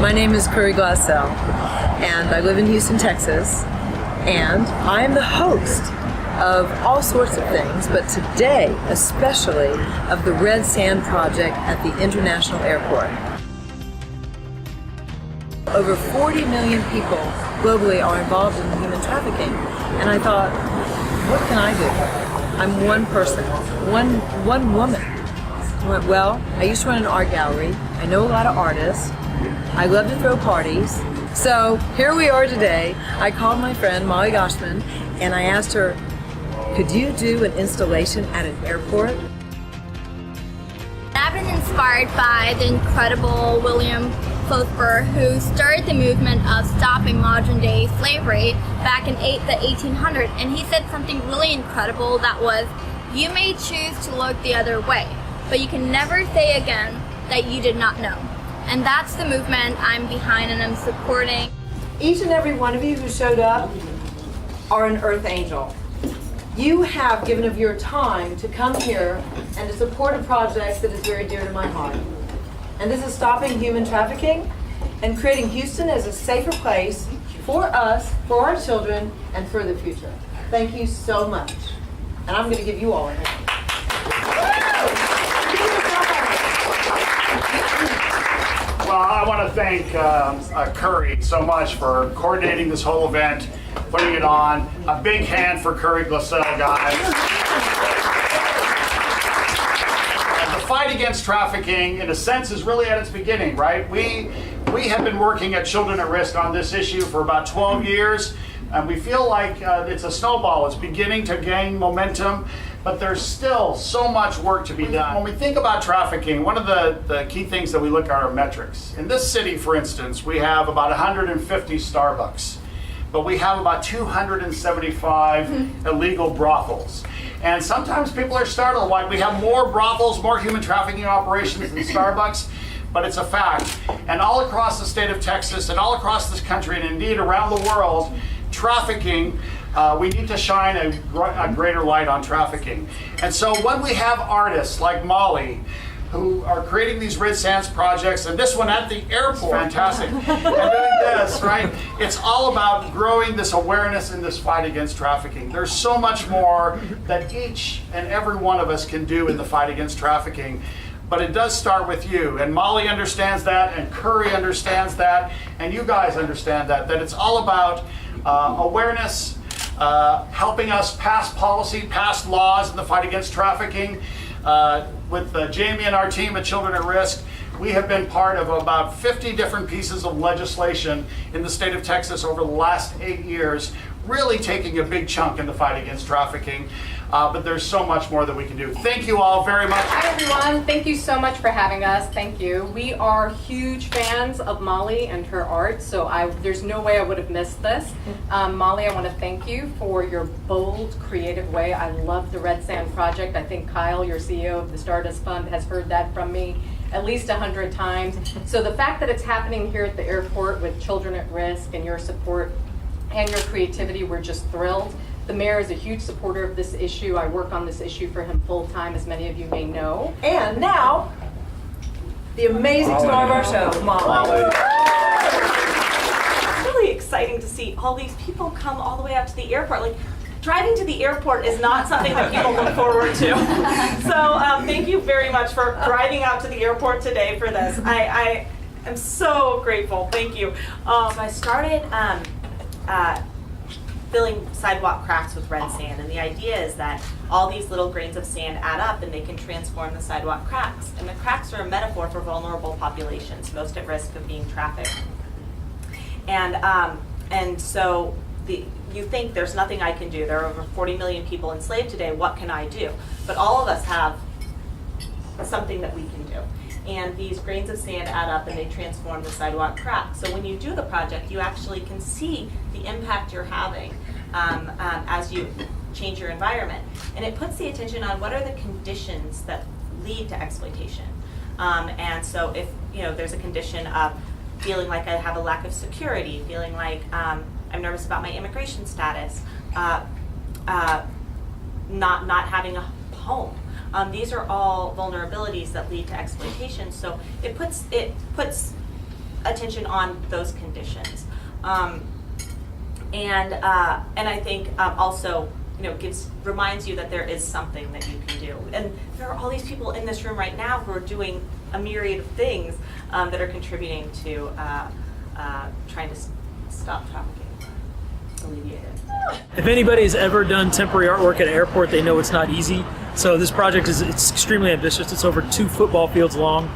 My name is Glassell, and I live in Houston, Texas, and I am the host of all sorts of things, but today, especially, of the Red Sand Project at the International Airport. Over 40 million people globally are involved in human trafficking, and I thought, what can I do? I'm one person, one woman. I went, well, I used to run an art gallery. I know a lot of artists. I love to throw parties. So here we are today. I called my friend Molly Gochman and I asked her, could you do an installation at an airport? I've been inspired by the incredible William Clothesburg, who started the movement of stopping modern day slavery back in the 1800s, and he said something really incredible that was, you may choose to look the other way, but you can never say again that you did not know. And that's the movement I'm behind and I'm supporting. Each and every one of you who showed up are an Earth Angel. You have given of your time to come here and to support a project that is very dear to my heart. And this is stopping human trafficking and creating Houston as a safer place for us, for our children, and for the future. Thank you so much. And I'm going to give you all a hand. Well, I want to thank Curry so much for coordinating this whole event, putting it on. A big hand for Glassell, guys. The fight against trafficking, in a sense, is really at its beginning, right? We have been working at Children at Risk on this issue for about 12 years, and we feel like it's a snowball. It's beginning to gain momentum, but there's still so much work to be done. When we think about trafficking, one of the key things that we look at are metrics. In this city, for instance, we have about 150 Starbucks, but we have about 275 illegal brothels. And sometimes people are startled why we have more brothels, more human trafficking operations than Starbucks, but it's a fact. And all across the state of Texas and all across this country, and indeed around the world, trafficking, we need to shine a greater light on trafficking. And so when we have artists like Molly, who are creating these Red Sands projects, and this one at the airport, fantastic, and doing this, right? It's all about growing this awareness in this fight against trafficking. There's so much more that each and every one of us can do in the fight against trafficking. But it does start with you, and Molly understands that, and Curry understands that, and you guys understand that it's all about awareness, helping us pass policy, pass laws in the fight against trafficking. With Jamie and our team at Children at Risk, we have been part of about 50 different pieces of legislation in the state of Texas over the last 8 years, really taking a big chunk in the fight against trafficking. But there's so much more that we can do. Thank you all very much. Hi everyone, thank you so much for having us. Thank you. We are huge fans of Molly and her art, so there's no way I would have missed this. Molly, I want to thank you for your bold, creative way. I love the Red Sand Project. I think Kyle, your CEO of the Stardust Fund, has heard that from me at least 100 times. So the fact that it's happening here at the airport with Children at Risk and your support and your creativity, we're just thrilled. The mayor is a huge supporter of this issue. I work on this issue for him full time, as many of you may know. And now, the amazing star of our show, Molly. It's really exciting to see all these people come all the way out to the airport. Like, driving to the airport is not something that people look forward to. So thank you very much for driving out to the airport today for this. I am so grateful. Thank you. So I started filling sidewalk cracks with red sand, and the idea is that all these little grains of sand add up and they can transform the sidewalk cracks. And the cracks are a metaphor for vulnerable populations, most at risk of being trafficked. And so you think there's nothing I can do. There are over 40 million people enslaved today. What can I do? But all of us have something that we can do. And these grains of sand add up and they transform the sidewalk crack. So when you do the project, you actually can see the impact you're having as you change your environment. And it puts the attention on what are the conditions that lead to exploitation. And so if there's a condition of feeling like I have a lack of security, feeling like I'm nervous about my immigration status, not having a home. These are all vulnerabilities that lead to exploitation. So it puts attention on those conditions. And I think also, reminds you that there is something that you can do. And there are all these people in this room right now who are doing a myriad of things that are contributing to trying to stop trafficking, alleviate it. If anybody's ever done temporary artwork at an airport, they know it's not easy. So this project it's extremely ambitious. It's over 2 football fields long,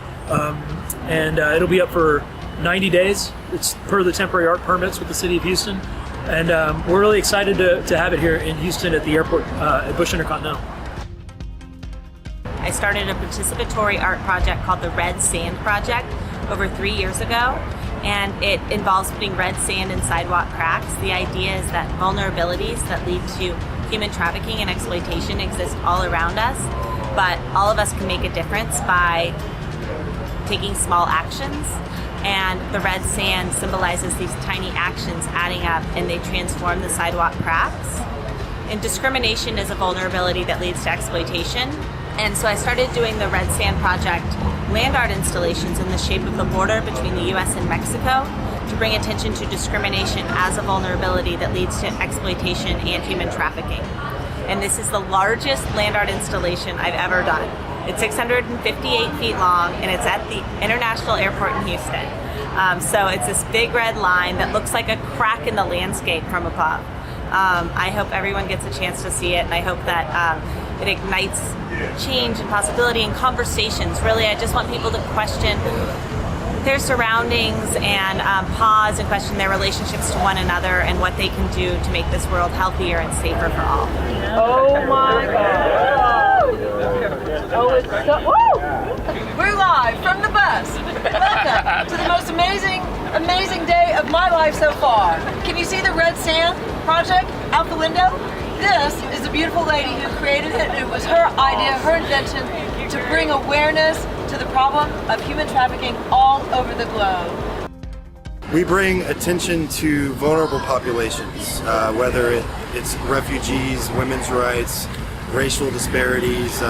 and it'll be up for 90 days. It's per the temporary art permits with the city of Houston. And we're really excited to have it here in Houston at the airport at Bush Intercontinental. I started a participatory art project called the Red Sand Project over 3 years ago, and it involves putting red sand in sidewalk cracks. The idea is that vulnerabilities that lead to human trafficking and exploitation exist all around us, but all of us can make a difference by taking small actions. And the red sand symbolizes these tiny actions adding up, and they transform the sidewalk cracks. And discrimination is a vulnerability that leads to exploitation. And so I started doing the Red Sand Project land art installations in the shape of the border between the US and Mexico to bring attention to discrimination as a vulnerability that leads to exploitation and human trafficking. And this is the largest land art installation I've ever done. It's 658 feet long, and it's at the International Airport in Houston. So it's this big red line that looks like a crack in the landscape from above. I hope everyone gets a chance to see it, and I hope that it ignites change and possibility and conversations. Really, I just want people to question their surroundings and pause and question their relationships to one another and what they can do to make this world healthier and safer for all. Oh my God. Oh, it's so, woo! We're live from the bus. Welcome to the most amazing day of my life so far. Can you see the Red Sand Project out the window? This is a beautiful lady who created it. It was her idea, her invention to bring awareness to the problem of human trafficking all over the globe. We bring attention to vulnerable populations, whether it's refugees, women's rights, racial disparities.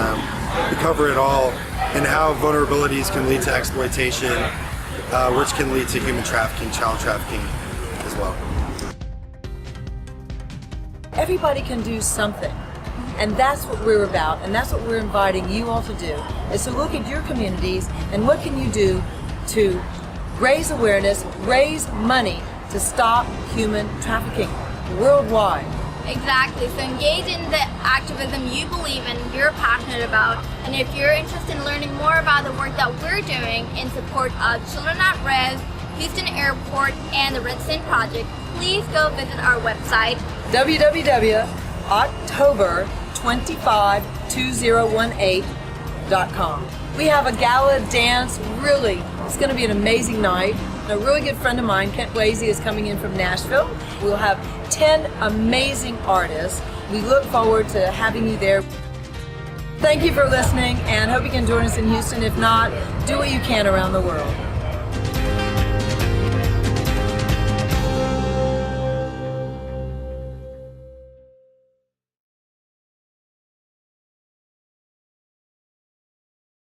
We cover it all, and how vulnerabilities can lead to exploitation, which can lead to human trafficking, child trafficking as well. Everybody can do something, and that's what we're about, and that's what we're inviting you all to do, is to look at your communities and what can you do to raise awareness, raise money to stop human trafficking worldwide. Exactly. So engage in the activism you believe in, you're passionate about, and if you're interested in learning more about the work that we're doing in support of Children at Risk, Houston Airport, and the Red Sand Project, please go visit our website www.october252018.com. We have a gala dance. Really, it's going to be an amazing night. A really good friend of mine, Kent Wasey, is coming in from Nashville. We'll have 10 amazing artists. We look forward to having you there. Thank you for listening, and hope you can join us in Houston. If not, do what you can around the world.